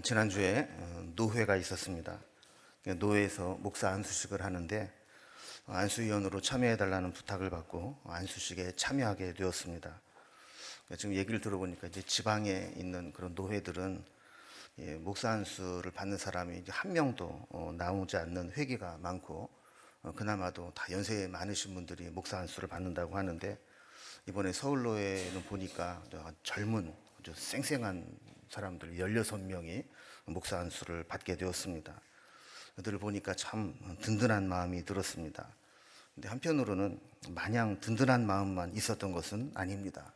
지난주에 노회가 있었습니다. 노회에서 목사 안수식을 하는데 안수위원으로 참여해달라는 부탁을 받고 안수식에 참여하게 되었습니다. 지금 얘기를 들어보니까 이제 지방에 있는 그런 노회들은 목사 안수를 받는 사람이 이제 한 명도 나오지 않는 회기가 많고 그나마도 다 연세 많으신 분들이 목사 안수를 받는다고 하는데 이번에 서울노회는 보니까 젊은 아주 쌩쌩한 사람들 16명이 목사 안수를 받게 되었습니다. 그들을 보니까 참 든든한 마음이 들었습니다. 근데 한편으로는 마냥 든든한 마음만 있었던 것은 아닙니다.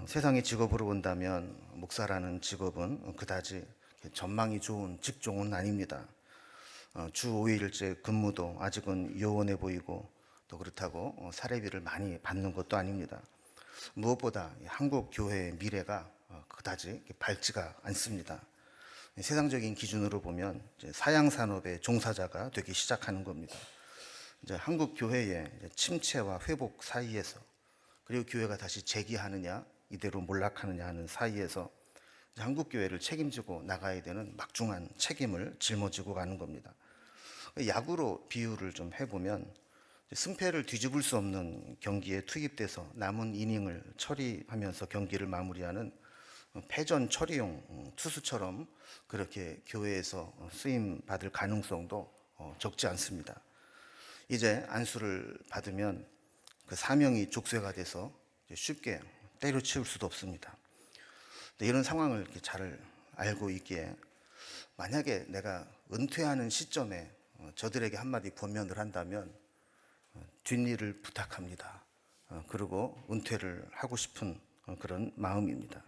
세상의 직업으로 본다면 목사라는 직업은 그다지 전망이 좋은 직종은 아닙니다. 주 5일째 근무도 아직은 요원해 보이고 또 그렇다고 사례비를 많이 받는 것도 아닙니다. 무엇보다 한국 교회의 미래가 그다지 밝지가 않습니다. 세상적인 기준으로 보면 사양 산업의 종사자가 되기 시작하는 겁니다. 이제 한국 교회의 침체와 회복 사이에서 그리고 교회가 다시 재기하느냐 이대로 몰락하느냐 하는 사이에서 한국 교회를 책임지고 나가야 되는 막중한 책임을 짊어지고 가는 겁니다. 야구로 비유를 좀 해보면 승패를 뒤집을 수 없는 경기에 투입돼서 남은 이닝을 처리하면서 경기를 마무리하는 패전 처리용 투수처럼 그렇게 교회에서 쓰임 받을 가능성도 적지 않습니다. 이제 안수를 받으면 그 사명이 족쇄가 돼서 쉽게 때려치울 수도 없습니다. 이런 상황을 잘 알고 있기에 만약에 내가 은퇴하는 시점에 저들에게 한마디 권면을 한다면 뒷일을 부탁합니다. 그리고 은퇴를 하고 싶은 그런 마음입니다.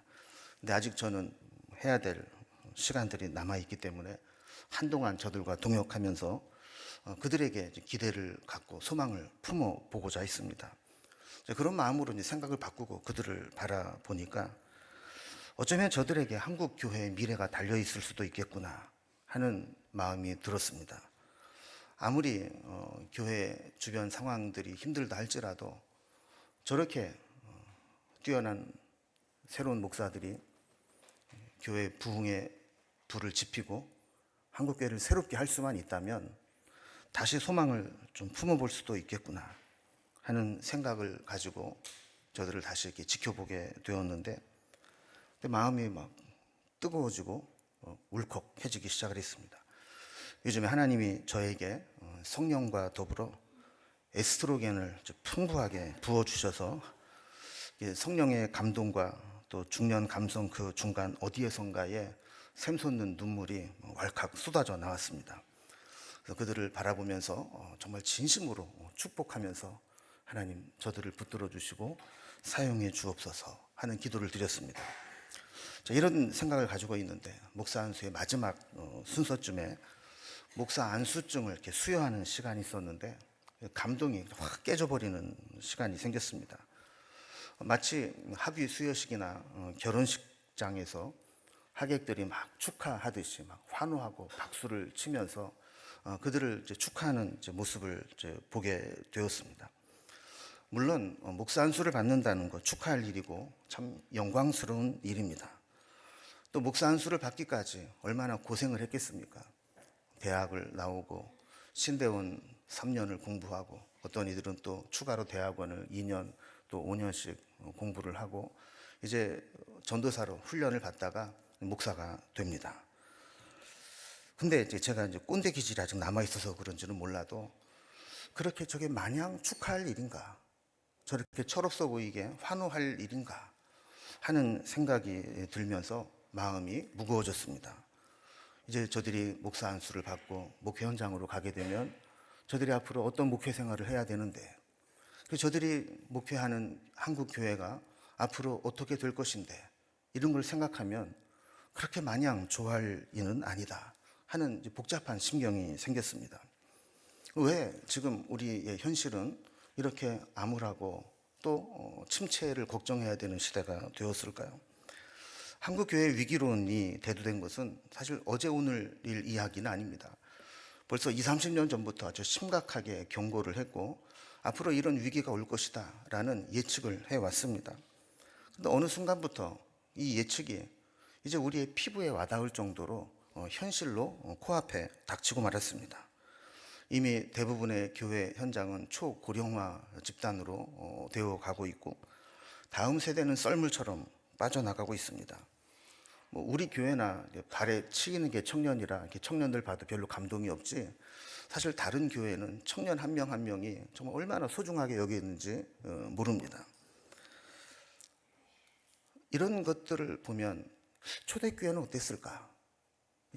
근데 아직 저는 해야 될 시간들이 남아있기 때문에 한동안 저들과 동역하면서 그들에게 기대를 갖고 소망을 품어보고자 했습니다. 그런 마음으로 이제 생각을 바꾸고 그들을 바라보니까 어쩌면 저들에게 한국 교회의 미래가 달려있을 수도 있겠구나 하는 마음이 들었습니다. 아무리 교회 주변 상황들이 힘들다 할지라도 저렇게 뛰어난 새로운 목사들이 교회 부흥의 불을 지피고 한국교회를 새롭게 할 수만 있다면 다시 소망을 좀 품어볼 수도 있겠구나 하는 생각을 가지고 저들을 다시 이렇게 지켜보게 되었는데 마음이 막 뜨거워지고 울컥해지기 시작을 했습니다. 요즘에 하나님이 저에게 성령과 더불어 에스트로겐을 풍부하게 부어주셔서 성령의 감동과 또 중년 감성 그 중간 어디에선가에 샘솟는 눈물이 왈칵 쏟아져 나왔습니다. 그래서 그들을 바라보면서 정말 진심으로 축복하면서 하나님 저들을 붙들어 주시고 사용해 주옵소서 하는 기도를 드렸습니다. 이런 생각을 가지고 있는데 목사 안수의 마지막 순서쯤에 목사 안수증을 이렇게 수여하는 시간이 있었는데 감동이 확 깨져버리는 시간이 생겼습니다. 마치 학위 수여식이나 결혼식장에서 하객들이 막 축하하듯이 막 환호하고 박수를 치면서 그들을 이제 축하하는 모습을 보게 되었습니다. 물론 목사 안수를 받는다는 것 축하할 일이고 참 영광스러운 일입니다. 또 목사 안수를 받기까지 얼마나 고생을 했겠습니까? 대학을 나오고 신대원 3년을 공부하고 어떤 이들은 또 추가로 대학원을 2년 또 5년씩 공부를 하고 이제 전도사로 훈련을 받다가 목사가 됩니다. 근데 이제 제가 꼰대 기질이 아직 남아있어서 그런지는 몰라도 그렇게 저게 마냥 축하할 일인가? 저렇게 철없어 보이게 환호할 일인가? 하는 생각이 들면서 마음이 무거워졌습니다. 이제 저들이 목사 안수를 받고 목회 현장으로 가게 되면 저들이 앞으로 어떤 목회 생활을 해야 되는데 저들이 목회하는 한국 교회가 앞으로 어떻게 될 것인데 이런 걸 생각하면 그렇게 마냥 좋아할 일은 아니다 하는 복잡한 심경이 생겼습니다. 왜 지금 우리의 현실은 이렇게 암울하고 또 침체를 걱정해야 되는 시대가 되었을까요? 한국 교회의 위기론이 대두된 것은 사실 어제 오늘 일 이야기는 아닙니다. 벌써 20, 30년 전부터 아주 심각하게 경고를 했고 앞으로 이런 위기가 올 것이다 라는 예측을 해왔습니다. 그런데 어느 순간부터 이 예측이 이제 우리의 피부에 와닿을 정도로 현실로 코앞에 닥치고 말았습니다. 이미 대부분의 교회 현장은 초고령화 집단으로 되어 가고 있고, 다음 세대는 썰물처럼 빠져나가고 있습니다. 우리 교회나 발에 치이는 게 청년이라 이렇게 청년들 봐도 별로 감동이 없지, 사실 다른 교회는 청년 한 명 한 명이 정말 얼마나 소중하게 여기는지 모릅니다. 이런 것들을 보면 초대교회는 어땠을까?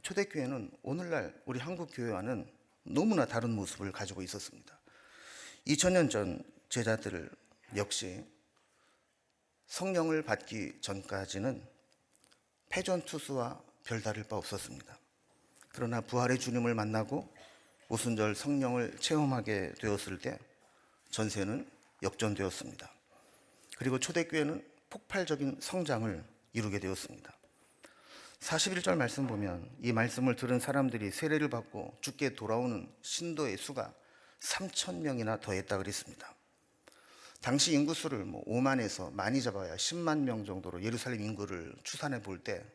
초대교회는 오늘날 우리 한국 교회와는 너무나 다른 모습을 가지고 있었습니다. 2000년 전 제자들 역시 성령을 받기 전까지는 패전투수와 별다를 바 없었습니다. 그러나 부활의 주님을 만나고 오순절 성령을 체험하게 되었을 때 전세는 역전되었습니다. 그리고 초대교회는 폭발적인 성장을 이루게 되었습니다. 41절 말씀 보면 이 말씀을 들은 사람들이 세례를 받고 주께 돌아오는 신도의 수가 3,000명이나 더했다 그랬습니다. 당시 인구수를 5만에서 많이 잡아야 10만 명 정도로 예루살렘 인구를 추산해 볼 때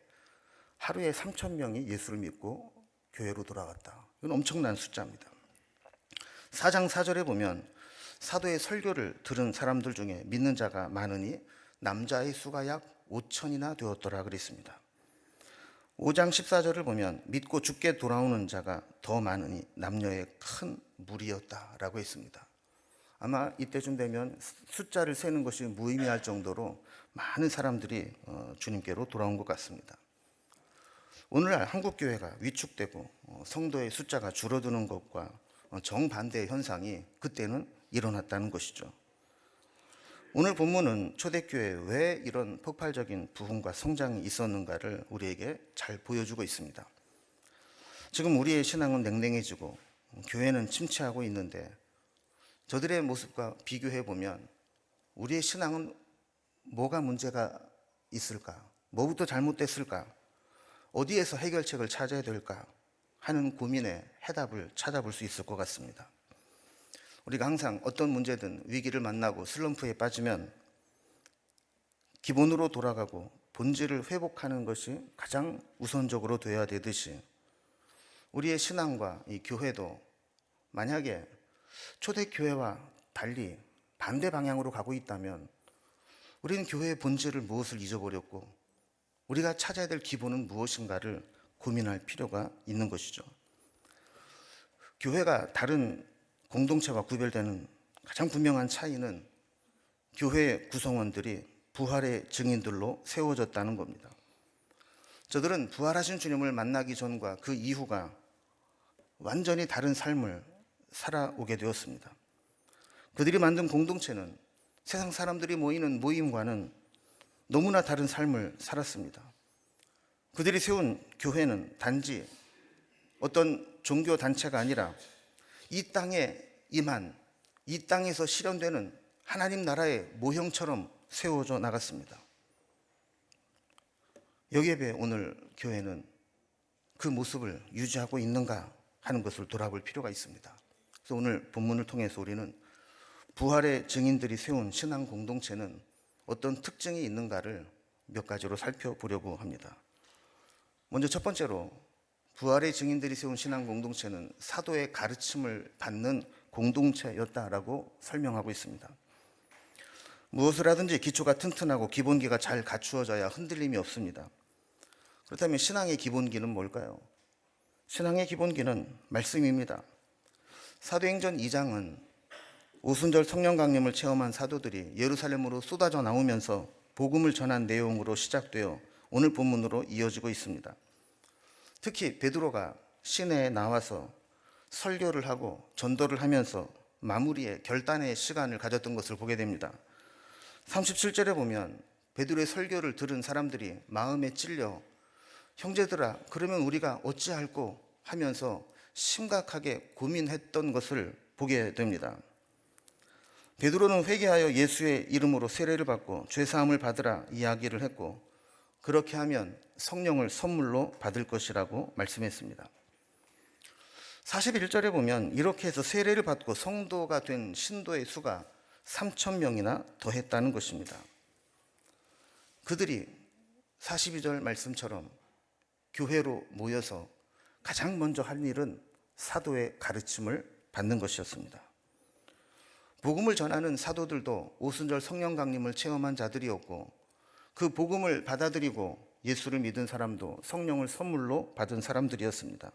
하루에 3,000명이 예수를 믿고 교회로 돌아왔다. 이건 엄청난 숫자입니다. 4장 4절에 보면 사도의 설교를 들은 사람들 중에 믿는 자가 많으니 남자의 수가 약 5천이나 되었더라 그랬습니다. 5장 14절을 보면 믿고 주께 돌아오는 자가 더 많으니 남녀의 큰 무리였다라고 했습니다. 아마 이때쯤 되면 숫자를 세는 것이 무의미할 정도로 많은 사람들이 주님께로 돌아온 것 같습니다. 오늘날 한국교회가 위축되고 성도의 숫자가 줄어드는 것과 정반대의 현상이 그때는 일어났다는 것이죠. 오늘 본문은 초대교회에 왜 이런 폭발적인 부흥과 성장이 있었는가를 우리에게 잘 보여주고 있습니다. 지금 우리의 신앙은 냉랭해지고 교회는 침체하고 있는데 저들의 모습과 비교해 보면 우리의 신앙은 뭐가 문제가 있을까? 뭐부터 잘못됐을까? 어디에서 해결책을 찾아야 될까? 하는 고민에 해답을 찾아볼 수 있을 것 같습니다. 우리가 항상 어떤 문제든 위기를 만나고 슬럼프에 빠지면 기본으로 돌아가고 본질을 회복하는 것이 가장 우선적으로 되어야 되듯이 우리의 신앙과 이 교회도 만약에 초대교회와 달리 반대 방향으로 가고 있다면 우리는 교회의 본질을 무엇을 잊어버렸고 우리가 찾아야 될 기본은 무엇인가를 고민할 필요가 있는 것이죠. 교회가 다른 공동체와 구별되는 가장 분명한 차이는 교회 구성원들이 부활의 증인들로 세워졌다는 겁니다. 저들은 부활하신 주님을 만나기 전과 그 이후가 완전히 다른 삶을 살아오게 되었습니다. 그들이 만든 공동체는 세상 사람들이 모이는 모임과는 너무나 다른 삶을 살았습니다. 그들이 세운 교회는 단지 어떤 종교 단체가 아니라 이 땅에 임한, 이 땅에서 실현되는 하나님 나라의 모형처럼 세워져 나갔습니다. 여기에 비해 오늘 교회는 그 모습을 유지하고 있는가 하는 것을 돌아볼 필요가 있습니다. 그래서 오늘 본문을 통해서 우리는 부활의 증인들이 세운 신앙 공동체는 어떤 특징이 있는가를 몇 가지로 살펴보려고 합니다. 먼저 첫 번째로 부활의 증인들이 세운 신앙 공동체는 사도의 가르침을 받는 공동체였다라고 설명하고 있습니다. 무엇을 하든지 기초가 튼튼하고 기본기가 잘 갖추어져야 흔들림이 없습니다. 그렇다면 신앙의 기본기는 뭘까요? 신앙의 기본기는 말씀입니다. 사도행전 2장은 오순절 성령 강림을 체험한 사도들이 예루살렘으로 쏟아져 나오면서 복음을 전한 내용으로 시작되어 오늘 본문으로 이어지고 있습니다. 특히 베드로가 시내에 나와서 설교를 하고 전도를 하면서 마무리에 결단의 시간을 가졌던 것을 보게 됩니다. 37절에 보면 베드로의 설교를 들은 사람들이 마음에 찔려 형제들아 그러면 우리가 어찌할꼬 하면서 심각하게 고민했던 것을 보게 됩니다. 베드로는 회개하여 예수의 이름으로 세례를 받고 죄사함을 받으라 이야기를 했고 그렇게 하면 성령을 선물로 받을 것이라고 말씀했습니다. 41절에 보면 이렇게 해서 세례를 받고 성도가 된 신도의 수가 3,000명이나 더했다는 것입니다. 그들이 42절 말씀처럼 교회로 모여서 가장 먼저 할 일은 사도의 가르침을 받는 것이었습니다. 복음을 전하는 사도들도 오순절 성령 강림을 체험한 자들이었고, 그 복음을 받아들이고 예수를 믿은 사람도 성령을 선물로 받은 사람들이었습니다.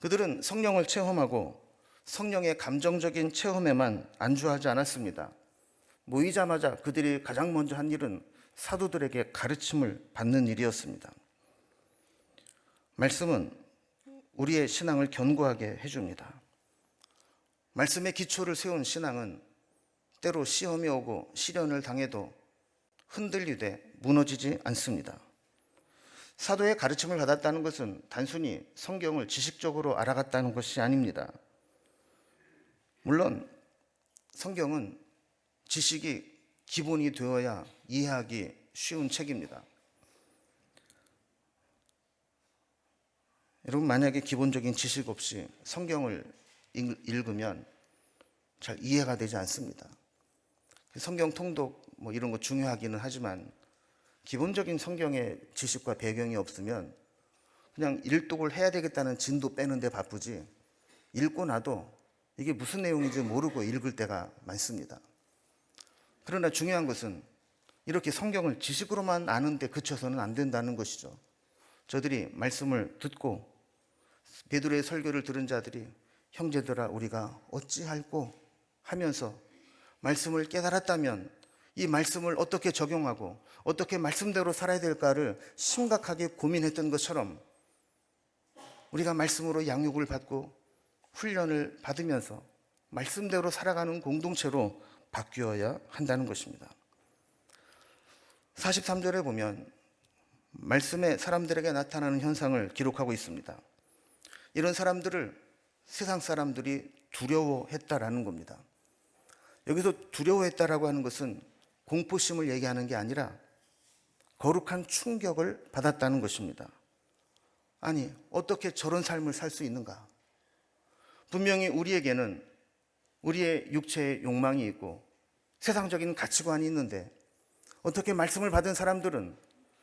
그들은 성령을 체험하고 성령의 감정적인 체험에만 안주하지 않았습니다. 모이자마자 그들이 가장 먼저 한 일은 사도들에게 가르침을 받는 일이었습니다. 말씀은 우리의 신앙을 견고하게 해줍니다. 말씀의 기초를 세운 신앙은 때로 시험이 오고 시련을 당해도 흔들리되 무너지지 않습니다. 사도의 가르침을 받았다는 것은 단순히 성경을 지식적으로 알아갔다는 것이 아닙니다. 물론 성경은 지식이 기본이 되어야 이해하기 쉬운 책입니다. 여러분, 만약에 기본적인 지식 없이 성경을 읽으면 잘 이해가 되지 않습니다. 성경 통독 이런 거 중요하기는 하지만 기본적인 성경의 지식과 배경이 없으면 그냥 일독을 해야 되겠다는 진도 빼는데 바쁘지, 읽고 나도 이게 무슨 내용인지 모르고 읽을 때가 많습니다. 그러나 중요한 것은 이렇게 성경을 지식으로만 아는데 그쳐서는 안 된다는 것이죠. 저들이 말씀을 듣고 베드로의 설교를 들은 자들이 형제들아 우리가 어찌할꼬 하면서 말씀을 깨달았다면 이 말씀을 어떻게 적용하고 어떻게 말씀대로 살아야 될까를 심각하게 고민했던 것처럼 우리가 말씀으로 양육을 받고 훈련을 받으면서 말씀대로 살아가는 공동체로 바뀌어야 한다는 것입니다. 43절에 보면 말씀의 사람들에게 나타나는 현상을 기록하고 있습니다. 이런 사람들을 세상 사람들이 두려워했다라는 겁니다. 여기서 두려워했다라고 하는 것은 공포심을 얘기하는 게 아니라 거룩한 충격을 받았다는 것입니다. 아니, 어떻게 저런 삶을 살 수 있는가? 분명히 우리에게는 우리의 육체의 욕망이 있고 세상적인 가치관이 있는데 어떻게 말씀을 받은 사람들은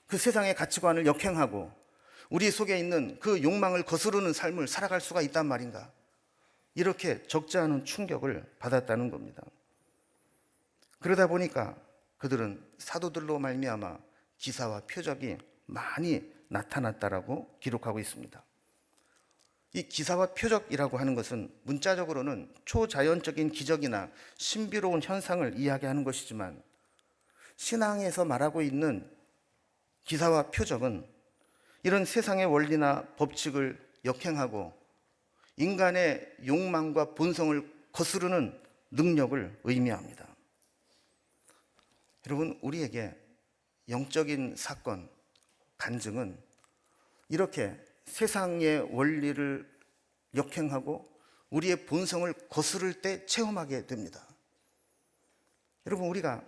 그 세상의 가치관을 역행하고 우리 속에 있는 그 욕망을 거스르는 삶을 살아갈 수가 있단 말인가? 이렇게 적지 않은 충격을 받았다는 겁니다. 그러다 보니까 그들은 사도들로 말미암아 기사와 표적이 많이 나타났다라고 기록하고 있습니다. 이 기사와 표적이라고 하는 것은 문자적으로는 초자연적인 기적이나 신비로운 현상을 이야기하는 것이지만 신앙에서 말하고 있는 기사와 표적은 이런 세상의 원리나 법칙을 역행하고 인간의 욕망과 본성을 거스르는 능력을 의미합니다. 여러분, 우리에게 영적인 사건, 간증은 이렇게 세상의 원리를 역행하고 우리의 본성을 거스를 때 체험하게 됩니다. 여러분, 우리가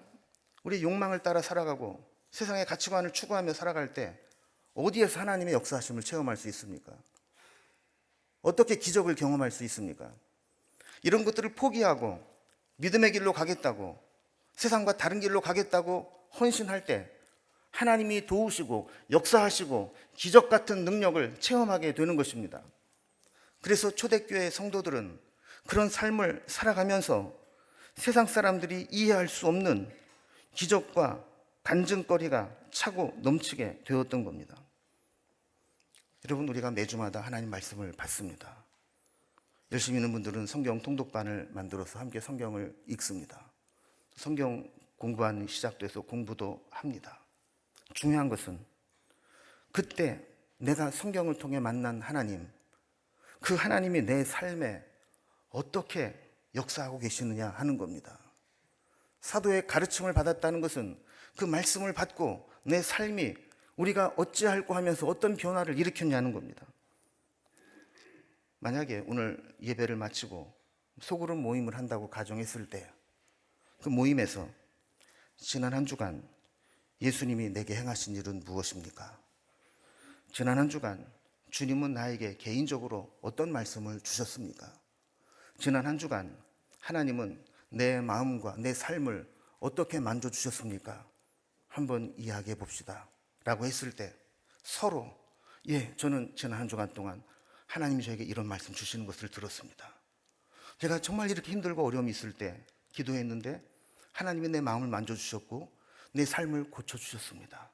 우리의 욕망을 따라 살아가고 세상의 가치관을 추구하며 살아갈 때 어디에서 하나님의 역사하심을 체험할 수 있습니까? 어떻게 기적을 경험할 수 있습니까? 이런 것들을 포기하고 믿음의 길로 가겠다고, 세상과 다른 길로 가겠다고 헌신할 때 하나님이 도우시고 역사하시고 기적 같은 능력을 체험하게 되는 것입니다. 그래서 초대교회 성도들은 그런 삶을 살아가면서 세상 사람들이 이해할 수 없는 기적과 간증거리가 차고 넘치게 되었던 겁니다. 여러분, 우리가 매주마다 하나님 말씀을 받습니다. 열심히 있는 분들은 성경 통독반을 만들어서 함께 성경을 읽습니다. 성경 공부하는 시작돼서 공부도 합니다. 중요한 것은 그때 내가 성경을 통해 만난 하나님, 그 하나님이 내 삶에 어떻게 역사하고 계시느냐 하는 겁니다. 사도의 가르침을 받았다는 것은 그 말씀을 받고 내 삶이 우리가 어찌할꼬 하면서 어떤 변화를 일으켰냐는 겁니다. 만약에 오늘 예배를 마치고 소그룹 모임을 한다고 가정했을 때 그 모임에서 지난 한 주간 예수님이 내게 행하신 일은 무엇입니까? 지난 한 주간 주님은 나에게 개인적으로 어떤 말씀을 주셨습니까? 지난 한 주간 하나님은 내 마음과 내 삶을 어떻게 만져주셨습니까? 한번 이야기해 봅시다. 라고 했을 때 서로 예, 저는 지난 한 주간 동안 하나님이 저에게 이런 말씀 주시는 것을 들었습니다. 제가 정말 이렇게 힘들고 어려움이 있을 때 기도했는데 하나님이 내 마음을 만져주셨고 내 삶을 고쳐주셨습니다.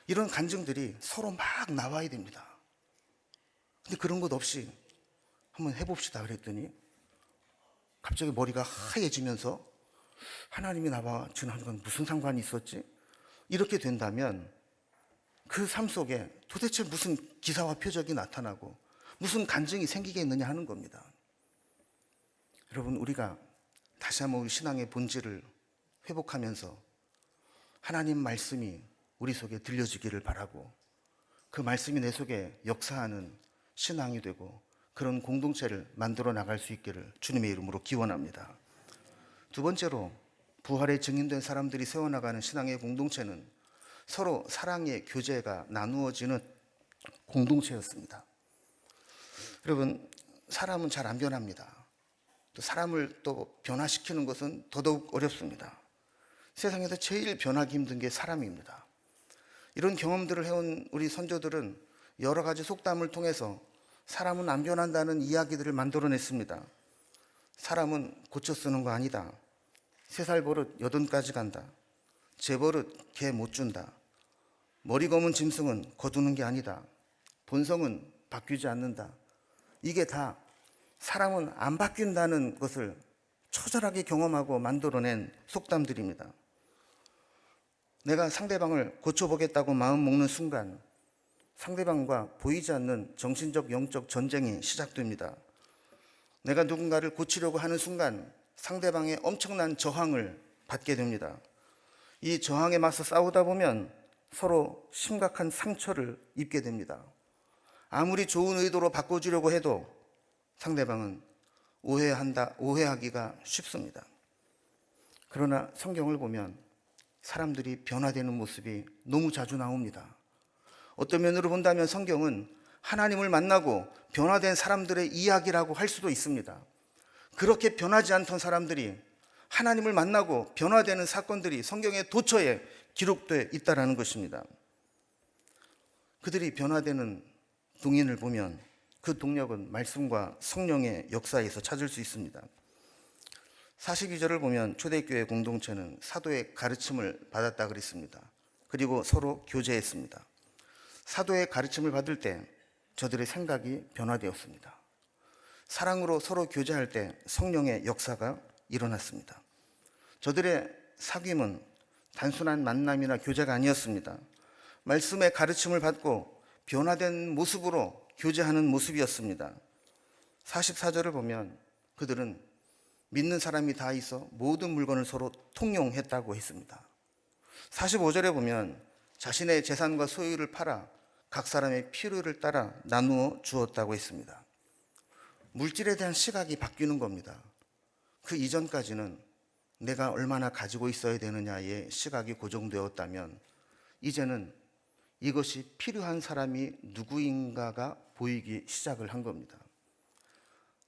이런 간증들이 서로 막 나와야 됩니다. 근데 그런 것 없이 한번 해봅시다 그랬더니 갑자기 머리가 하얘지면서 하나님이 나와 지난 한 주간 무슨 상관이 있었지? 이렇게 된다면 그 삶 속에 도대체 무슨 기사와 표적이 나타나고 무슨 간증이 생기겠느냐 하는 겁니다. 여러분, 우리가 다시 한번 우리 신앙의 본질을 회복하면서 하나님 말씀이 우리 속에 들려지기를 바라고 그 말씀이 내 속에 역사하는 신앙이 되고 그런 공동체를 만들어 나갈 수 있기를 주님의 이름으로 기원합니다. 두 번째로, 부활에 증인된 사람들이 세워나가는 신앙의 공동체는 서로 사랑의 교제가 나누어지는 공동체였습니다. 여러분, 사람은 잘 안 변합니다. 또 사람을 또 변화시키는 것은 더더욱 어렵습니다. 세상에서 제일 변하기 힘든 게 사람입니다. 이런 경험들을 해온 우리 선조들은 여러 가지 속담을 통해서 사람은 안 변한다는 이야기들을 만들어냈습니다. 사람은 고쳐 쓰는 거 아니다. 3살 버릇 80까지 간다. 제 버릇 개 못 준다. 머리 검은 짐승은 거두는 게 아니다. 본성은 바뀌지 않는다. 이게 다 사람은 안 바뀐다는 것을 처절하게 경험하고 만들어낸 속담들입니다. 내가 상대방을 고쳐보겠다고 마음 먹는 순간 상대방과 보이지 않는 정신적 영적 전쟁이 시작됩니다. 내가 누군가를 고치려고 하는 순간 상대방의 엄청난 저항을 받게 됩니다. 이 저항에 맞서 싸우다 보면 서로 심각한 상처를 입게 됩니다. 아무리 좋은 의도로 바꿔주려고 해도 상대방은 오해하기가 쉽습니다. 그러나 성경을 보면 사람들이 변화되는 모습이 너무 자주 나옵니다. 어떤 면으로 본다면 성경은 하나님을 만나고 변화된 사람들의 이야기라고 할 수도 있습니다. 그렇게 변하지 않던 사람들이 하나님을 만나고 변화되는 사건들이 성경의 도처에 기록되어 있다는 것입니다. 그들이 변화되는 동인을 보면 그 동력은 말씀과 성령의 역사에서 찾을 수 있습니다. 42절을 보면 초대교회 공동체는 사도의 가르침을 받았다 그랬습니다. 그리고 서로 교제했습니다. 사도의 가르침을 받을 때 저들의 생각이 변화되었습니다. 사랑으로 서로 교제할 때 성령의 역사가 일어났습니다. 저들의 사귐은 단순한 만남이나 교제가 아니었습니다. 말씀의 가르침을 받고 변화된 모습으로 교제하는 모습이었습니다. 44절을 보면 그들은 믿는 사람이 다 있어 모든 물건을 서로 통용했다고 했습니다. 45절에 보면 자신의 재산과 소유를 팔아 각 사람의 필요를 따라 나누어 주었다고 했습니다. 물질에 대한 시각이 바뀌는 겁니다. 그 이전까지는 내가 얼마나 가지고 있어야 되느냐의 시각이 고정되었다면 이제는 이것이 필요한 사람이 누구인가가 보이기 시작을 한 겁니다.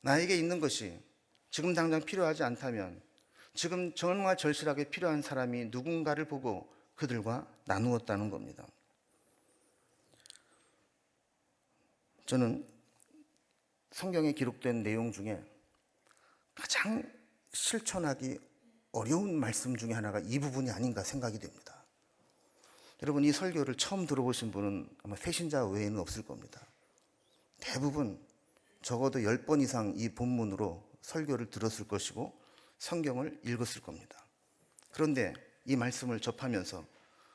나에게 있는 것이 지금 당장 필요하지 않다면 지금 정말 절실하게 필요한 사람이 누군가를 보고 그들과 나누었다는 겁니다. 저는 성경에 기록된 내용 중에 가장 실천하기 어려운 말씀 중에 하나가 이 부분이 아닌가 생각이 됩니다. 여러분, 이 설교를 처음 들어보신 분은 아마 새신자 외에는 없을 겁니다. 대부분 적어도 10번 이상 이 본문으로 설교를 들었을 것이고 성경을 읽었을 겁니다. 그런데 이 말씀을 접하면서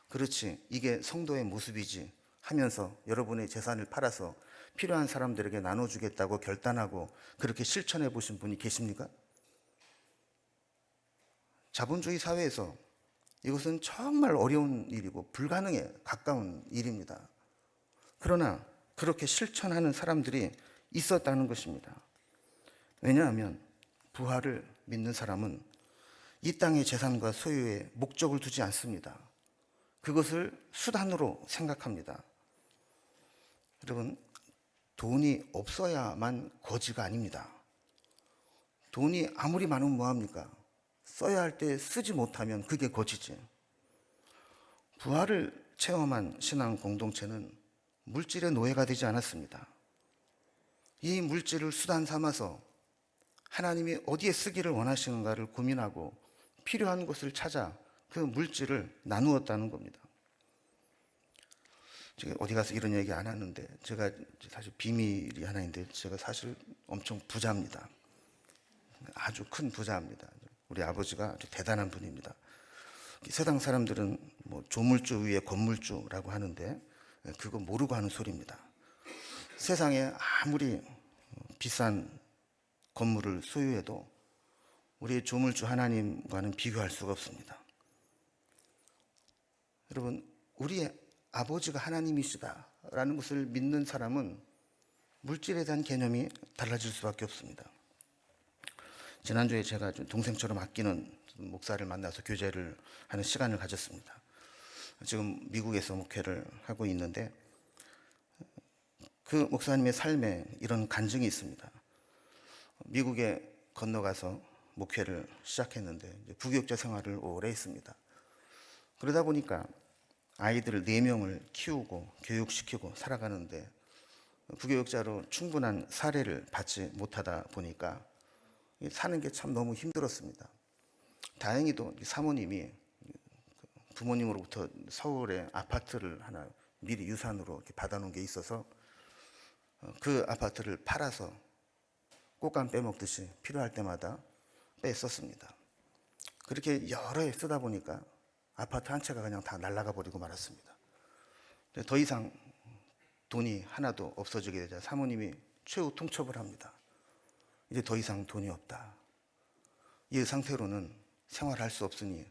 그렇지, 이게 성도의 모습이지 하면서 여러분의 재산을 팔아서 필요한 사람들에게 나눠주겠다고 결단하고 그렇게 실천해 보신 분이 계십니까? 자본주의 사회에서 이것은 정말 어려운 일이고 불가능에 가까운 일입니다. 그러나 그렇게 실천하는 사람들이 있었다는 것입니다. 왜냐하면 부활을 믿는 사람은 이 땅의 재산과 소유에 목적을 두지 않습니다. 그것을 수단으로 생각합니다. 여러분, 돈이 없어야만 거지가 아닙니다. 돈이 아무리 많으면 뭐합니까? 써야 할 때 쓰지 못하면 그게 거지지. 부활을 체험한 신앙 공동체는 물질의 노예가 되지 않았습니다. 이 물질을 수단 삼아서 하나님이 어디에 쓰기를 원하시는가를 고민하고 필요한 곳을 찾아 그 물질을 나누었다는 겁니다. 제가 어디 가서 이런 얘기 안 하는데, 제가 사실 비밀이 하나 있는데, 제가 사실 엄청 부자입니다. 아주 큰 부자입니다. 우리 아버지가 아주 대단한 분입니다. 세상 사람들은 뭐 조물주 위에 건물주라고 하는데 그거 모르고 하는 소리입니다. 세상에 아무리 비싼 건물을 소유해도 우리의 조물주 하나님과는 비교할 수가 없습니다. 여러분, 우리의 아버지가 하나님이시다라는 것을 믿는 사람은 물질에 대한 개념이 달라질 수밖에 없습니다. 지난주에 제가 동생처럼 아끼는 목사를 만나서 교제를 하는 시간을 가졌습니다. 지금 미국에서 목회를 하고 있는데 그 목사님의 삶에 이런 간증이 있습니다. 미국에 건너가서 목회를 시작했는데 부교육자 생활을 오래 했습니다. 그러다 보니까 아이들을 4명을 키우고 교육시키고 살아가는데 부교육자로 충분한 사례를 받지 못하다 보니까 사는 게 참 너무 힘들었습니다. 다행히도 사모님이 부모님으로부터 서울에 아파트를 하나 미리 유산으로 받아놓은 게 있어서 그 아파트를 팔아서 꽃감 빼먹듯이 필요할 때마다 뺐었습니다. 그렇게 여러 해 쓰다 보니까 아파트 한 채가 그냥 다 날아가 버리고 말았습니다. 더 이상 돈이 하나도 없어지게 되자 사모님이 최후 통첩을 합니다. 이제 더 이상 돈이 없다. 이 상태로는 생활할 수 없으니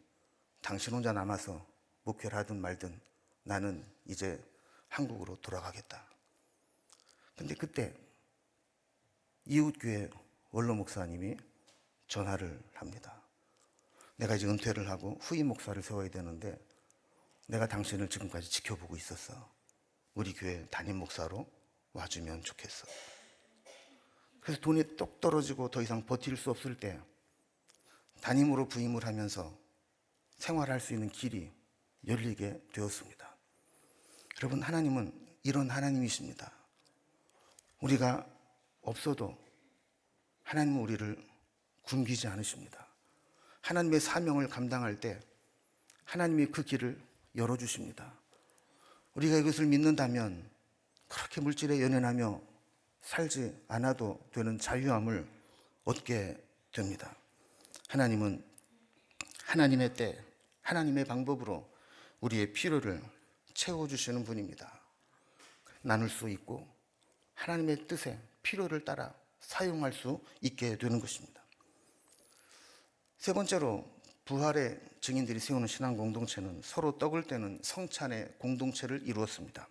당신 혼자 남아서 목회를 하든 말든 나는 이제 한국으로 돌아가겠다. 근데 그때 이웃교회 원로 목사님이 전화를 합니다. 내가 이제 은퇴를 하고 후임 목사를 세워야 되는데 내가 당신을 지금까지 지켜보고 있었어. 우리 교회 담임 목사로 와주면 좋겠어. 그래서 돈이 똑 떨어지고 더 이상 버틸 수 없을 때 담임으로 부임을 하면서 생활할 수 있는 길이 열리게 되었습니다. 여러분, 하나님은 이런 하나님이십니다. 우리가 없어도 하나님은 우리를 굶기지 않으십니다. 하나님의 사명을 감당할 때 하나님이 그 길을 열어주십니다. 우리가 이것을 믿는다면 그렇게 물질에 연연하며 살지 않아도 되는 자유함을 얻게 됩니다. 하나님은 하나님의 때, 하나님의 방법으로 우리의 필요를 채워주시는 분입니다. 나눌 수 있고 하나님의 뜻에 필요를 따라 사용할 수 있게 되는 것입니다. 세 번째로, 부활의 증인들이 세우는 신앙 공동체는 서로 떡을 떼는 성찬의 공동체를 이루었습니다.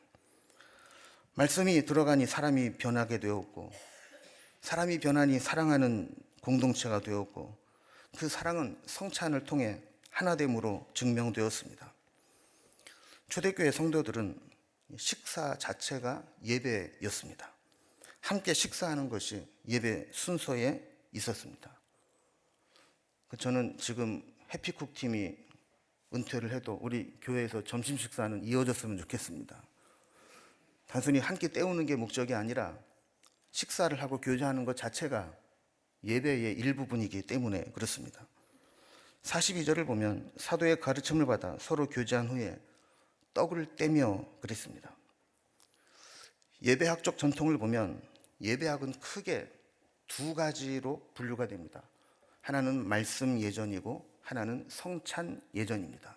말씀이 들어가니 사람이 변하게 되었고, 사람이 변하니 사랑하는 공동체가 되었고, 그 사랑은 성찬을 통해 하나됨으로 증명되었습니다. 초대교회 성도들은 식사 자체가 예배였습니다. 함께 식사하는 것이 예배 순서에 있었습니다. 저는 지금 해피쿡 팀이 은퇴를 해도 우리 교회에서 점심 식사는 이어졌으면 좋겠습니다. 단순히 한 끼 때우는 게 목적이 아니라 식사를 하고 교제하는 것 자체가 예배의 일부분이기 때문에 그렇습니다. 42절을 보면 사도의 가르침을 받아 서로 교제한 후에 떡을 떼며 그랬습니다. 예배학적 전통을 보면 예배학은 크게 두 가지로 분류가 됩니다. 하나는 말씀 예전이고 하나는 성찬 예전입니다.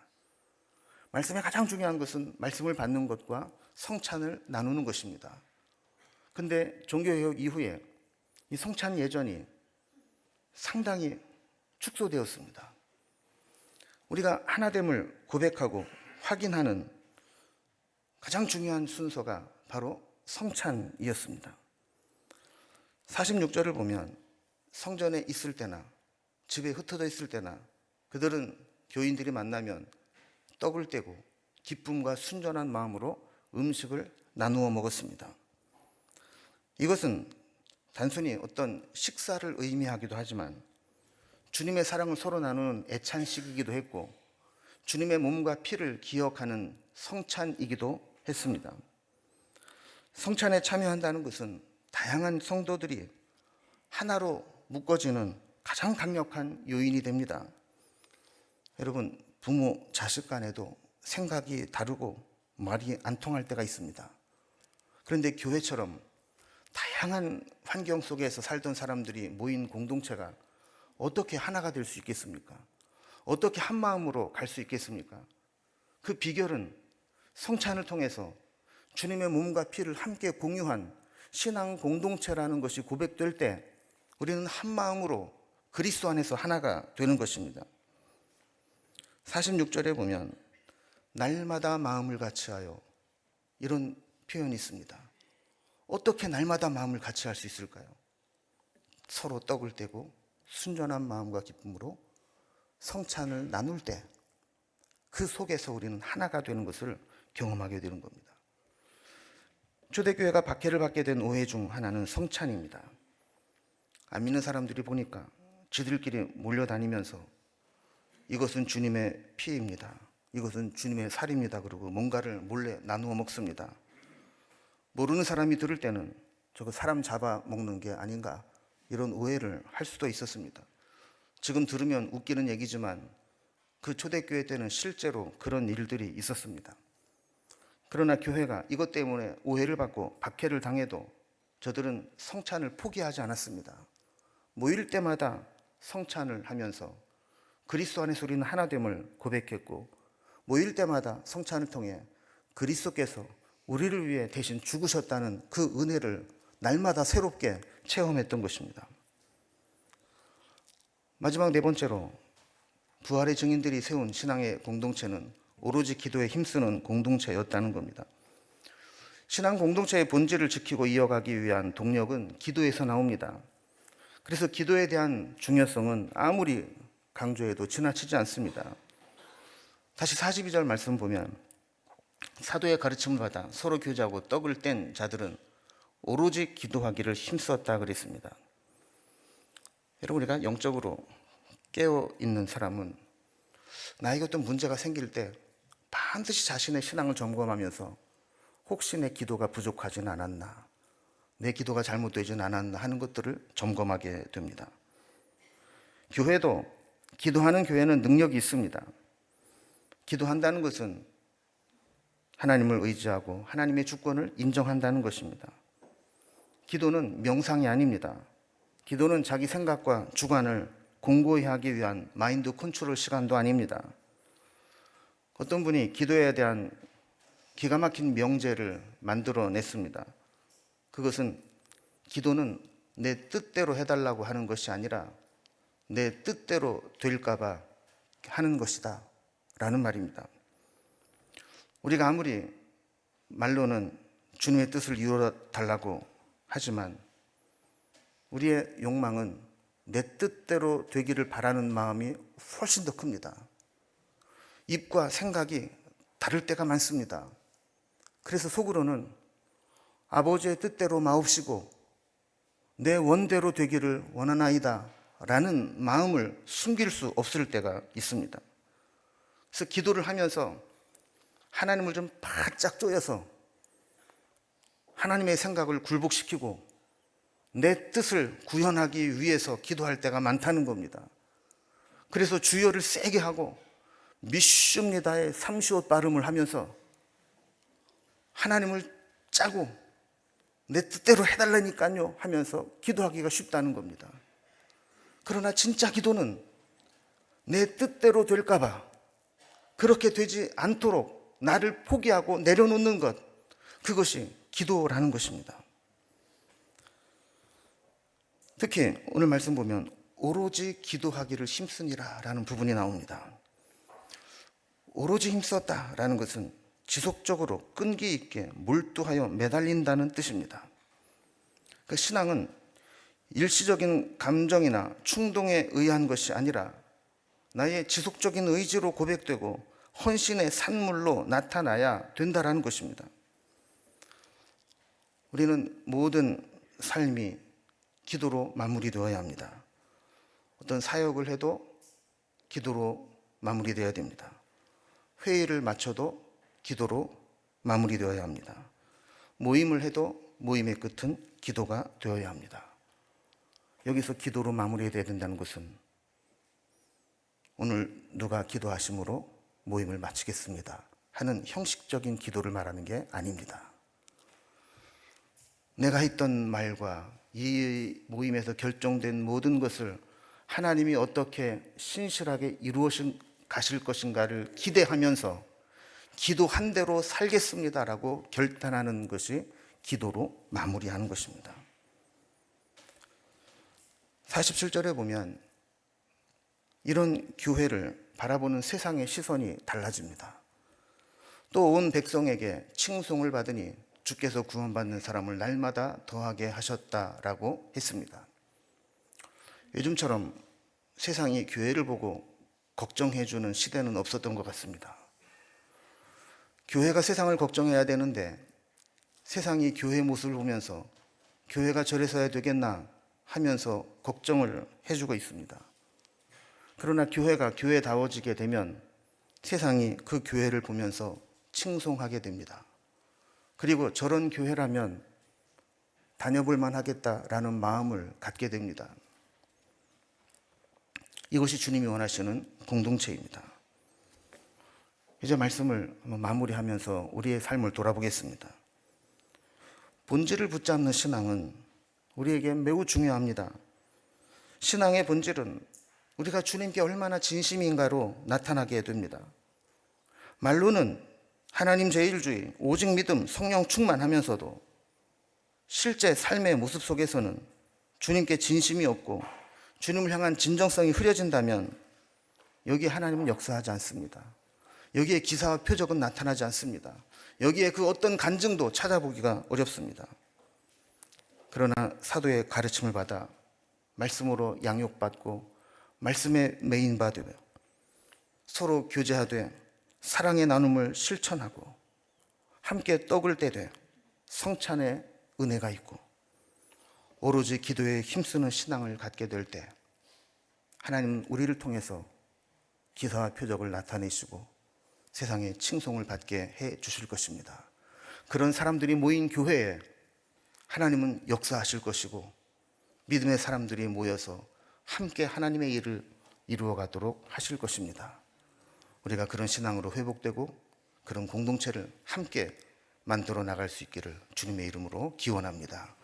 말씀의 가장 중요한 것은 말씀을 받는 것과 성찬을 나누는 것입니다. 근데 종교개혁 이후에 이 성찬 예전이 상당히 축소되었습니다. 우리가 하나됨을 고백하고 확인하는 가장 중요한 순서가 바로 성찬이었습니다. 46절을 보면 성전에 있을 때나 집에 흩어져 있을 때나 그들은 교인들이 만나면 떡을 떼고 기쁨과 순전한 마음으로 음식을 나누어 먹었습니다. 이것은 단순히 어떤 식사를 의미하기도 하지만 주님의 사랑을 서로 나누는 애찬식이기도 했고, 주님의 몸과 피를 기억하는 성찬이기도 했습니다. 성찬에 참여한다는 것은 다양한 성도들이 하나로 묶어지는 가장 강력한 요인이 됩니다. 여러분, 부모, 자식 간에도 생각이 다르고 말이 안 통할 때가 있습니다. 그런데 교회처럼 다양한 환경 속에서 살던 사람들이 모인 공동체가 어떻게 하나가 될 수 있겠습니까? 어떻게 한 마음으로 갈 수 있겠습니까? 그 비결은 성찬을 통해서 주님의 몸과 피를 함께 공유한 신앙 공동체라는 것이 고백될 때 우리는 한 마음으로 그리스도 안에서 하나가 되는 것입니다. 46절에 보면 날마다 마음을 같이하여, 이런 표현이 있습니다. 어떻게 날마다 마음을 같이 할 수 있을까요? 서로 떡을 떼고 순전한 마음과 기쁨으로 성찬을 나눌 때 그 속에서 우리는 하나가 되는 것을 경험하게 되는 겁니다. 초대교회가 박해를 받게 된 오해 중 하나는 성찬입니다. 안 믿는 사람들이 보니까 지들끼리 몰려다니면서 이것은 주님의 피입니다, 이것은 주님의 살입니다, 그러고 뭔가를 몰래 나누어 먹습니다. 모르는 사람이 들을 때는 저거 사람 잡아먹는 게 아닌가, 이런 오해를 할 수도 있었습니다. 지금 들으면 웃기는 얘기지만 그 초대교회 때는 실제로 그런 일들이 있었습니다. 그러나 교회가 이것 때문에 오해를 받고 박해를 당해도 저들은 성찬을 포기하지 않았습니다. 모일 때마다 성찬을 하면서 그리스도 안에서 우리는 하나됨을 고백했고, 모일 때마다 성찬을 통해 그리스도께서 우리를 위해 대신 죽으셨다는 그 은혜를 날마다 새롭게 체험했던 것입니다. 마지막 네 번째로, 부활의 증인들이 세운 신앙의 공동체는 오로지 기도에 힘쓰는 공동체였다는 겁니다. 신앙 공동체의 본질을 지키고 이어가기 위한 동력은 기도에서 나옵니다. 그래서 기도에 대한 중요성은 아무리 강조해도 지나치지 않습니다. 다시 42절 말씀 보면 사도의 가르침을 받아 서로 교제하고 떡을 뗀 자들은 오로지 기도하기를 힘썼다 그랬습니다. 여러분, 우리가 영적으로 깨어있는 사람은 나에게 어떤 문제가 생길 때 반드시 자신의 신앙을 점검하면서 혹시 내 기도가 부족하진 않았나, 내 기도가 잘못되진 않았나 하는 것들을 점검하게 됩니다. 교회도, 기도하는 교회는 능력이 있습니다. 기도한다는 것은 하나님을 의지하고 하나님의 주권을 인정한다는 것입니다. 기도는 명상이 아닙니다. 기도는 자기 생각과 주관을 공고히 하기 위한 마인드 컨트롤 시간도 아닙니다. 어떤 분이 기도에 대한 기가 막힌 명제를 만들어냈습니다. 그것은 기도는 내 뜻대로 해달라고 하는 것이 아니라 내 뜻대로 될까봐 하는 것이다 라는 말입니다. 우리가 아무리 말로는 주님의 뜻을 이루어 달라고 하지만 우리의 욕망은 내 뜻대로 되기를 바라는 마음이 훨씬 더 큽니다. 입과 생각이 다를 때가 많습니다. 그래서 속으로는 아버지의 뜻대로 마옵시고 내 원대로 되기를 원하나이다 라는 마음을 숨길 수 없을 때가 있습니다. 그래서 기도를 하면서 하나님을 좀 바짝 조여서 하나님의 생각을 굴복시키고 내 뜻을 구현하기 위해서 기도할 때가 많다는 겁니다. 그래서 주여를 세게 하고 미쉽니다의 3시옷 발음을 하면서 하나님을 짜고 내 뜻대로 해달라니까요 하면서 기도하기가 쉽다는 겁니다. 그러나 진짜 기도는 내 뜻대로 될까봐 그렇게 되지 않도록 나를 포기하고 내려놓는 것, 그것이 기도라는 것입니다. 특히 오늘 말씀 보면 오로지 기도하기를 힘쓰니라 라는 부분이 나옵니다. 오로지 힘썼다라는 것은 지속적으로 끈기 있게 몰두하여 매달린다는 뜻입니다. 그 신앙은 일시적인 감정이나 충동에 의한 것이 아니라 나의 지속적인 의지로 고백되고 헌신의 산물로 나타나야 된다라는 것입니다. 우리는 모든 삶이 기도로 마무리되어야 합니다. 어떤 사역을 해도 기도로 마무리되어야 됩니다. 회의를 마쳐도 기도로 마무리되어야 합니다. 모임을 해도 모임의 끝은 기도가 되어야 합니다. 여기서 기도로 마무리되어야 된다는 것은 오늘 누가 기도하심으로 모임을 마치겠습니다 하는 형식적인 기도를 말하는 게 아닙니다. 내가 했던 말과 이 모임에서 결정된 모든 것을 하나님이 어떻게 신실하게 이루어 가실 것인가를 기대하면서 기도한 대로 살겠습니다라고 결단하는 것이 기도로 마무리하는 것입니다. 47절에 보면 이런 교회를 바라보는 세상의 시선이 달라집니다. 또 온 백성에게 칭송을 받으니 주께서 구원받는 사람을 날마다 더하게 하셨다라고 했습니다. 요즘처럼 세상이 교회를 보고 걱정해주는 시대는 없었던 것 같습니다. 교회가 세상을 걱정해야 되는데 세상이 교회 모습을 보면서 교회가 저래서야 되겠나 하면서 걱정을 해주고 있습니다. 그러나 교회가 교회다워지게 되면 세상이 그 교회를 보면서 칭송하게 됩니다. 그리고 저런 교회라면 다녀볼 만하겠다라는 마음을 갖게 됩니다. 이것이 주님이 원하시는 공동체입니다. 이제 말씀을 마무리하면서 우리의 삶을 돌아보겠습니다. 본질을 붙잡는 신앙은 우리에게 매우 중요합니다. 신앙의 본질은 우리가 주님께 얼마나 진심인가로 나타나게 됩니다. 말로는 하나님 제일주의, 오직 믿음, 성령 충만하면서도 실제 삶의 모습 속에서는 주님께 진심이 없고 주님을 향한 진정성이 흐려진다면 여기 하나님은 역사하지 않습니다. 여기에 기사와 표적은 나타나지 않습니다. 여기에 그 어떤 간증도 찾아보기가 어렵습니다. 그러나 사도의 가르침을 받아 말씀으로 양육받고 말씀에 메인받으며 서로 교제하되 사랑의 나눔을 실천하고 함께 떡을 떼되 성찬의 은혜가 있고 오로지 기도에 힘쓰는 신앙을 갖게 될 때 하나님은 우리를 통해서 기사와 표적을 나타내시고 세상에 칭송을 받게 해 주실 것입니다. 그런 사람들이 모인 교회에 하나님은 역사하실 것이고 믿음의 사람들이 모여서 함께 하나님의 일을 이루어 가도록 하실 것입니다. 우리가 그런 신앙으로 회복되고 그런 공동체를 함께 만들어 나갈 수 있기를 주님의 이름으로 기원합니다.